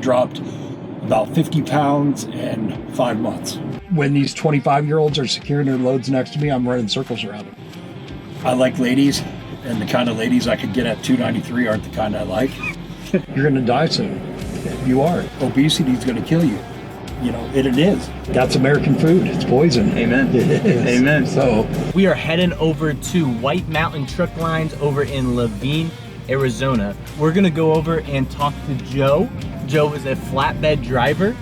dropped about 50 pounds in 5 months. When these 25-year-olds are securing their loads next to me, I'm running circles around them. I like ladies, and the kind of ladies I could get at 293 aren't the kind I like. You're going to die soon. You are. Obesity is going to kill you. You know, it is. That's American food. It's poison. Amen. It is. Amen. So we are heading over to White Mountain Truck Lines over in Laveen, Arizona. We're gonna go over and talk to Joe. Joe is a flatbed driver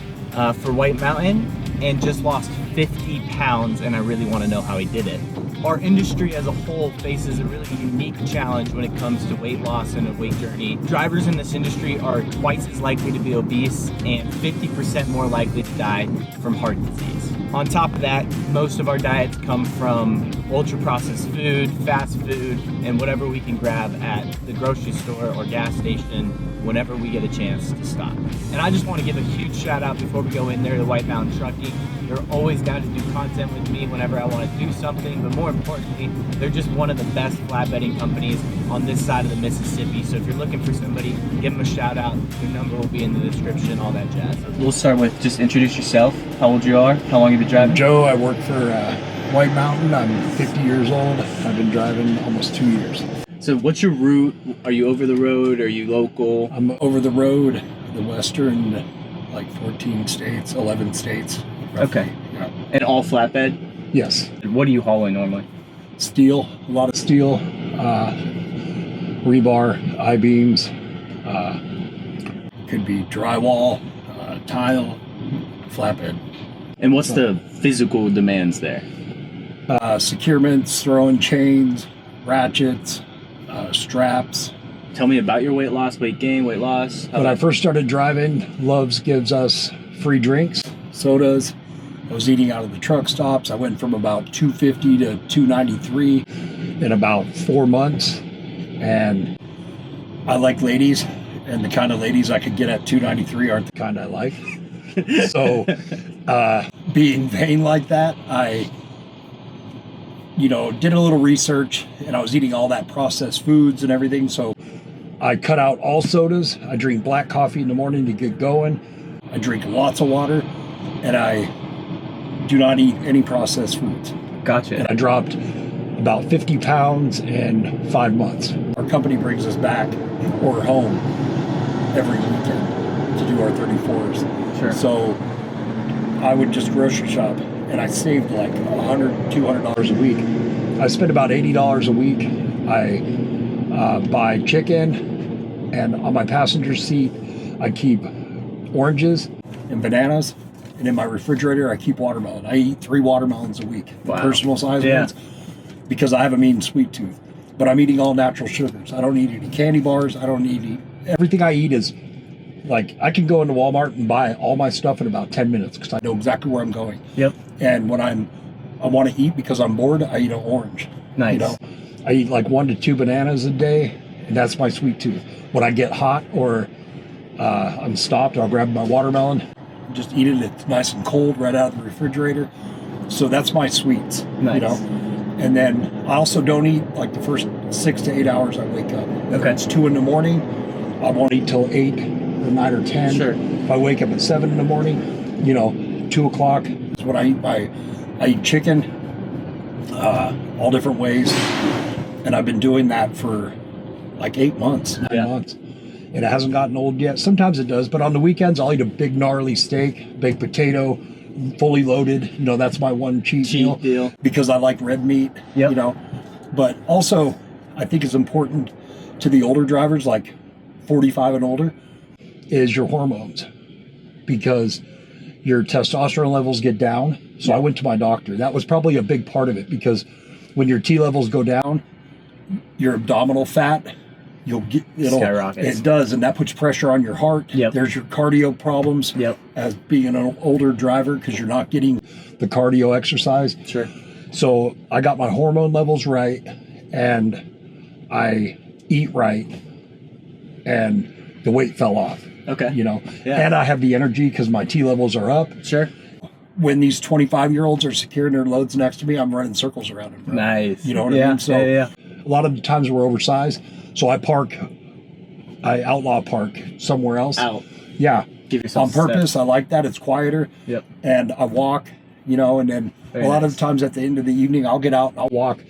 for White Mountain and just lost 50 pounds, and I really want to know how he did it. Our industry as a whole faces a really unique challenge when it comes to weight loss and a weight journey. Drivers in this industry are twice as likely to be obese and 50% more likely to die from heart disease. On top of that, most of our diets come from ultra-processed food, fast food, and whatever we can grab at the grocery store or gas station whenever we get a chance to stop. And I just want to give a huge shout out before we go in there to White Mountain Trucking. They're always down to do content with me whenever I want to do something, but more importantly, they're just one of the best flatbedding companies on this side of the Mississippi. So if you're looking for somebody, give them a shout out. Their number will be in the description, all that jazz. We'll start with just introduce yourself, how old you are, how long you've been driving. Joe, I work for White Mountain. I'm 50 years old. I've been driving almost 2 years. So what's your route? Are you over the road? Are you local? I'm over the road, the western, like 14 states, 11 states. Roughly. Okay. Yeah. And all flatbed? Yes. What are you hauling normally? Steel, a lot of steel, rebar, I-beams, could be drywall, tile, flatbed. And what's the physical demands there? Securements, throwing chains, ratchets, straps. Tell me about your weight loss, weight gain, weight loss. When I first started driving, Love's gives us free drinks, sodas. I was eating out of the truck stops. I went from about 250 to 293 in about 4 months. And I like ladies, and the kind of ladies I could get at 293 aren't the kind I like. So being vain like that, I did a little research, and I was eating all that processed foods and everything. So I cut out all sodas. I drink black coffee in the morning to get going. I drink lots of water, and I do not eat any processed foods. Gotcha. And I dropped about 50 pounds in 5 months. Our company brings us back or home every weekend to do our 34s. Sure. So I would just grocery shop, and I saved like $100, $200 a week. I spend about $80 a week. I buy chicken, and on my passenger seat, I keep oranges and bananas. And in my refrigerator, I keep watermelon. I eat 3 watermelons a week, wow. Personal size ones, because I have a mean sweet tooth. But I'm eating all natural sugars. I don't eat any candy bars. I don't eat everything I eat is like, I can go into Walmart and buy all my stuff in about 10 minutes because I know exactly where I'm going. Yep. And when I want to eat because I'm bored, I eat an orange. Nice. I eat like 1 to 2 bananas a day, and that's my sweet tooth. When I get hot or I'm stopped, I'll grab my watermelon. Just eat it. It's nice and cold right out of the refrigerator. So that's my sweets. Nice. And then I also don't eat like the first 6 to 8 hours I wake up. Okay. It's 2 in the morning. I won't eat till 8 or 9 or 10. Sure. If I wake up at 7 in the morning, 2 o'clock is what I eat. I eat chicken, all different ways. And I've been doing that for like 8 months, 9 months. And it hasn't gotten old yet. Sometimes it does, but on the weekends, I'll eat a big gnarly steak, baked potato, fully loaded. That's my one cheat deal. Because I like red meat, But also, I think it's important to the older drivers, like 45 and older, is your hormones. Because your testosterone levels get down. So I went to my doctor. That was probably a big part of it, because when your T levels go down, your abdominal fat, skyrockets. It does, and that puts pressure on your heart. Yep. There's your cardio problems. Yep. As being an older driver, because you're not getting the cardio exercise. Sure. So I got my hormone levels right, and I eat right, and the weight fell off. Okay. And I have the energy because my T levels are up. Sure. When these 25-year-olds are securing their loads next to me, I'm running circles around them. Bro. Nice. You know what I mean? So a lot of the times we're oversized. So I outlaw park somewhere else. Out. Yeah. Give yourself on purpose. I like that. It's quieter. Yep. And I walk, you know, and then Very a lot nice. of times at the end of the evening, I'll get out and I'll walk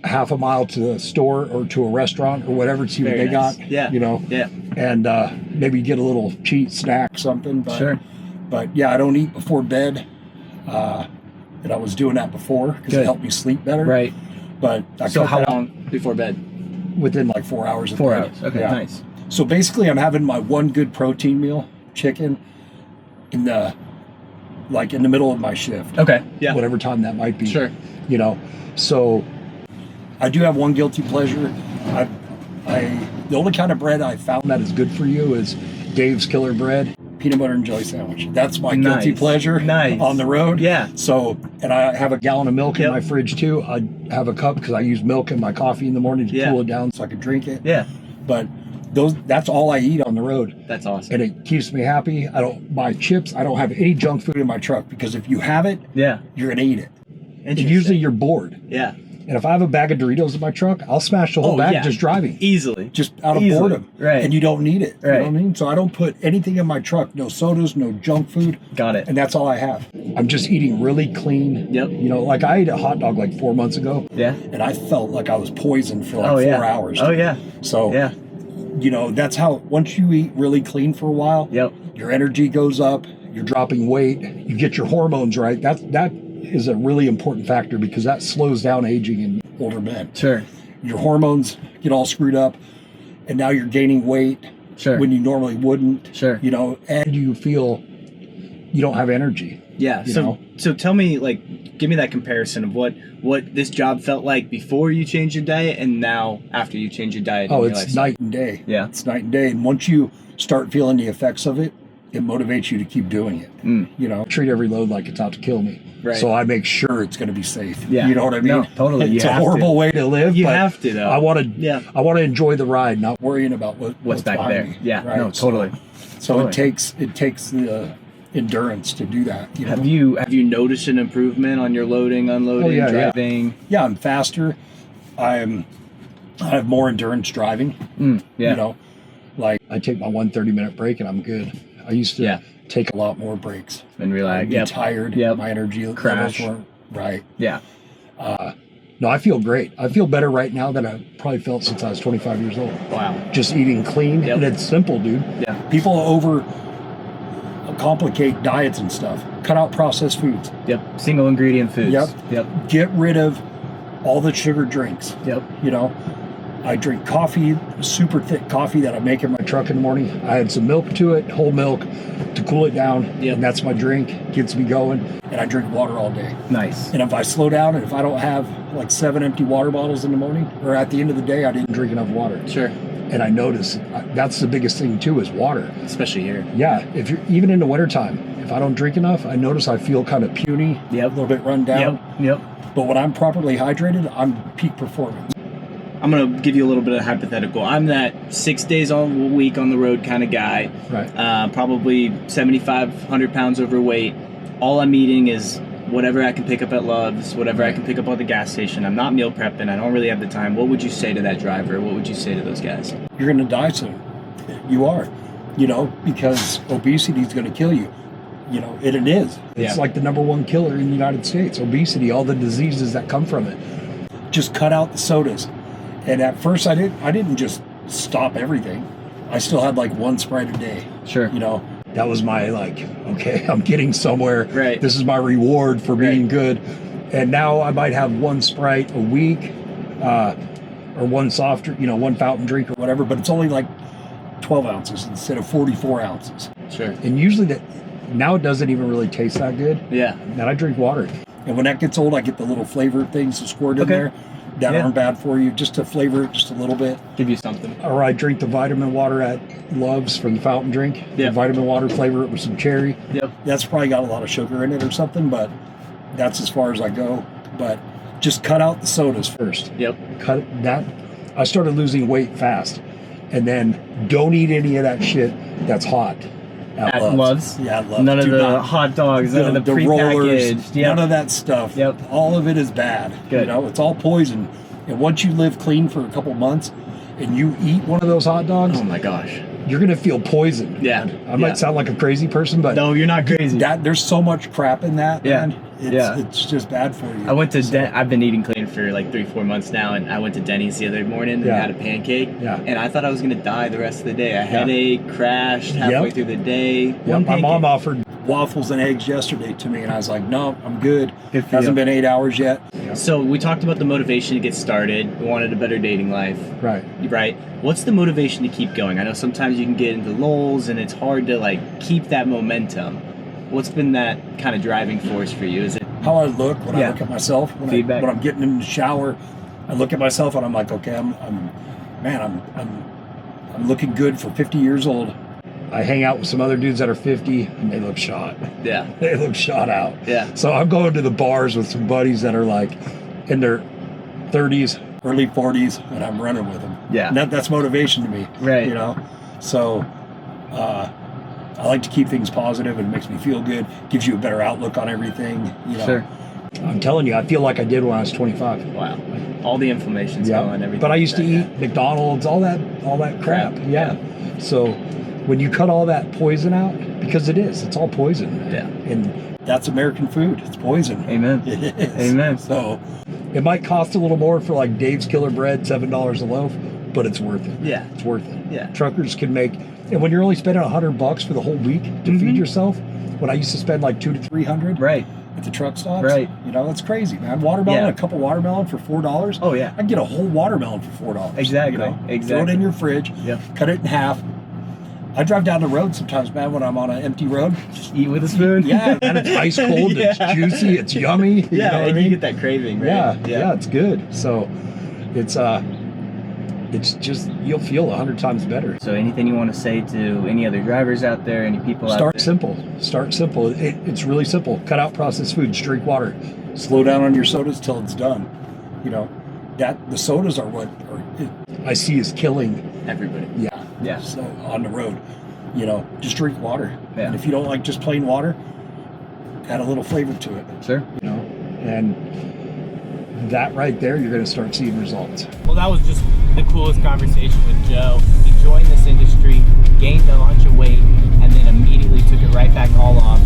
half a mile to the store or to a restaurant or whatever to see what Very they nice. got. Yeah. You know. Yeah. And maybe get a little cheat snack, something. But, Sure. But yeah, I don't eat before bed. And I was doing that before because it helped me sleep better. Right. But I So cut how that out long before bed? within like 4 hours of 4 bed. hours. Okay, Yeah. nice. So basically, I'm having my one good protein meal, chicken, in the middle of my shift. Okay. Yeah. Whatever time that might be. Sure. You know, so I do have one guilty pleasure. The only kind of bread I found that is good for you is Dave's Killer Bread, peanut butter and jelly sandwich. That's my guilty Nice. pleasure Nice. on the road. Yeah. So, and I have a gallon of milk in Yep. my fridge too. I have a cup because I use milk in my coffee in the morning to Yeah. cool it down so I can drink it. Yeah. But that's all I eat on the road. That's awesome. And it keeps me happy. I don't buy chips. I don't have any junk food in my truck because if you have it, Yeah. you're going to eat it. And Interesting. usually you're bored. Yeah. And if I have a bag of Doritos in my truck, I'll smash the whole bag just driving. Easily. Just out of Easily. boredom. Right. And you don't need it. You know Right. what I mean? So I don't put anything in my truck. No sodas, no junk food. Got it. And that's all I have. I'm just eating really clean. Yep. You know, like I ate a hot dog like 4 months ago. Yeah. And I felt like I was poisoned for like Oh, 4 yeah. hours. Oh, yeah. So, Yeah. you know, that's how, once you eat really clean for a while, Yep. your energy goes up, you're dropping weight, you get your hormones right. That is a really important factor because that slows down aging in older men. Sure. Your hormones get all screwed up, and now you're gaining weight Sure. when you normally wouldn't. Sure. You know, and you feel you don't have energy. Yeah. You know? So tell me, like, give me that comparison of what this job felt like before you changed your diet and now after you change your diet. Oh, and your it's lifestyle. night and day. Yeah. It's night and day. And once you start feeling the effects of it, it motivates you to keep doing it. You know, treat every load like it's out to kill me. Right. So I make sure it's going to be safe. Yeah. You know what I mean? No, totally. You It's a have to. horrible way to live. You but have to, though. I want to. Yeah. I want to enjoy the ride, not worrying about what's back behind there. me, Yeah. right? No, totally. So Totally. it takes the endurance to do that. You know? Have you noticed an improvement on your loading, unloading, Oh, yeah. driving? Yeah, I'm faster. I have more endurance driving. Yeah. You know, like I take my 1 30-minute break and I'm good. I used to take a lot more breaks. And relax. I'd be tired. Yep. My energy Crash. levels weren't right. Yeah. No, I feel great. I feel better right now than I probably felt since I was 25 years old. Wow. Just eating clean, Yep. and it's simple, dude. Yeah. People over complicate diets and stuff. Cut out processed foods. Yep. Single ingredient foods. Yep. Yep. Get rid of all the sugar drinks. Yep. You know, I drink coffee, super thick coffee that I make in my truck in the morning. I add some milk to it, whole milk, to cool it down. Yep. And that's my drink. Gets me going. And I drink water all day. Nice. And if I slow down and if I don't have like 7 empty water bottles in the morning, or at the end of the day, I didn't drink enough water. Sure. And I notice that's the biggest thing too is water. Especially here. Yeah. If you're even in the wintertime, if I don't drink enough, I notice I feel kind of puny, Yep. a little bit run down. Yep. But when I'm properly hydrated, I'm peak performance. I'm going to give you a little bit of hypothetical. I'm that 6 days a week on the road kind of guy. Right. Probably 7,500 pounds overweight. All I'm eating is whatever I can pick up at Love's, whatever I can pick up at the gas station. I'm not meal prepping. I don't really have the time. What would you say to that driver? What would you say to those guys? You're going to die soon. You are, you know, because obesity is going to kill you. You know, and it is. It's like the #1 killer in the United States. Obesity, all the diseases that come from it. Just cut out the sodas. And at first I didn't just stop everything. I still had like 1 Sprite a day. Sure. You know, that was my like, okay, I'm getting somewhere. Right. This is my reward for being good. And now I might have 1 Sprite a week, or 1 soft drink, you know, 1 fountain drink or whatever, but it's only like 12 ounces instead of 44 ounces. Sure. And usually now it doesn't even really taste that good. Yeah. Then I drink water. And when that gets old, I get the little flavor things to squirt in there that aren't bad for you, just to flavor it just a little bit. Give you something. Or I drink the vitamin water at Love's from the fountain drink. The vitamin water, flavor it with some cherry. Yep. That's probably got a lot of sugar in it or something, but that's as far as I go. But just cut out the sodas first. Yep. Cut that. I started losing weight fast. And then don't eat any of that shit that's hot. At Love's? Yeah, at Love's. None of Do the not. hot dogs, none of the rollers, prepackaged. Yep. none of that stuff. Yep. All of it is bad. Good. You know, it's all poison. And once you live clean for a couple months and you eat one of those hot dogs, Oh my gosh. you're gonna feel poison. Yeah. I might sound like a crazy person, but No, you're not crazy. there's so much crap in that, Yeah. man. It's just bad for you. I went to I've been eating clean for like 3-4 months now, and I went to Denny's the other morning and had a pancake. Yeah. And I thought I was gonna die the rest of the day. I headache, crashed halfway through the day. My mom offered waffles and eggs yesterday to me, and I was like, no, I'm good. Good for Hasn't you. been 8 hours yet. So we talked about the motivation to get started. We wanted a better dating life. Right. Right. What's the motivation to keep going? I know sometimes you can get into lulls and it's hard to like keep that momentum. What's been that kind of driving force for you? Is it How I look when I look at myself, Feedback. when I'm getting in the shower, I look at myself and I'm like, okay, I'm looking good for 50 years old. I hang out with some other dudes that are 50 and they look shot. Yeah. They look shot out. Yeah. So I'm going to the bars with some buddies that are like in their 30s, early 40s, and I'm running with them. Yeah. And that's motivation to me. Right. You know? So I like to keep things positive. It makes me feel good. Gives you a better outlook on everything. You know? Sure. I'm telling you, I feel like I did when I was 25. Wow. All the inflammation's going, everything. But I used to eat McDonald's, all that crap. Yeah. So when you cut all that poison out, because it's all poison. Yeah. And that's American food. It's poison. Amen. It is. Amen. So it might cost a little more for like Dave's Killer Bread, $7 a loaf, but it's worth it. Yeah. It's worth it. Yeah. Truckers can make, and when you're only spending $100 for the whole week to feed yourself, when I used to spend like $200 to $300 Right. at the truck stops, Right. you know, that's crazy, man. Watermelon, a cup of watermelon for $4. Oh, yeah. I can get a whole watermelon for $4. Exactly. You know? Exactly. Throw it in your fridge, cut it in half. I drive down the road sometimes, man, when I'm on an empty road. Just eat with a spoon. Yeah, and it's ice cold, it's juicy, it's yummy. Yeah, you know what and I mean? you get that craving, right? Yeah, it's good. So it's just, you'll feel 100 times better. So anything you want to say to any other drivers out there, any people out there? Start simple. It's really simple. Cut out processed foods, drink water. Slow down on your sodas till it's done. You know, the sodas are what I see is killing everybody. Yeah. So on the road, you know, just drink water. Yeah. And if you don't like just plain water, add a little flavor to it. Sure. You know, and that right there, you're going to start seeing results. Well, that was just the coolest conversation with Joe. He joined this industry, gained a bunch of weight, and then immediately took it right back all off.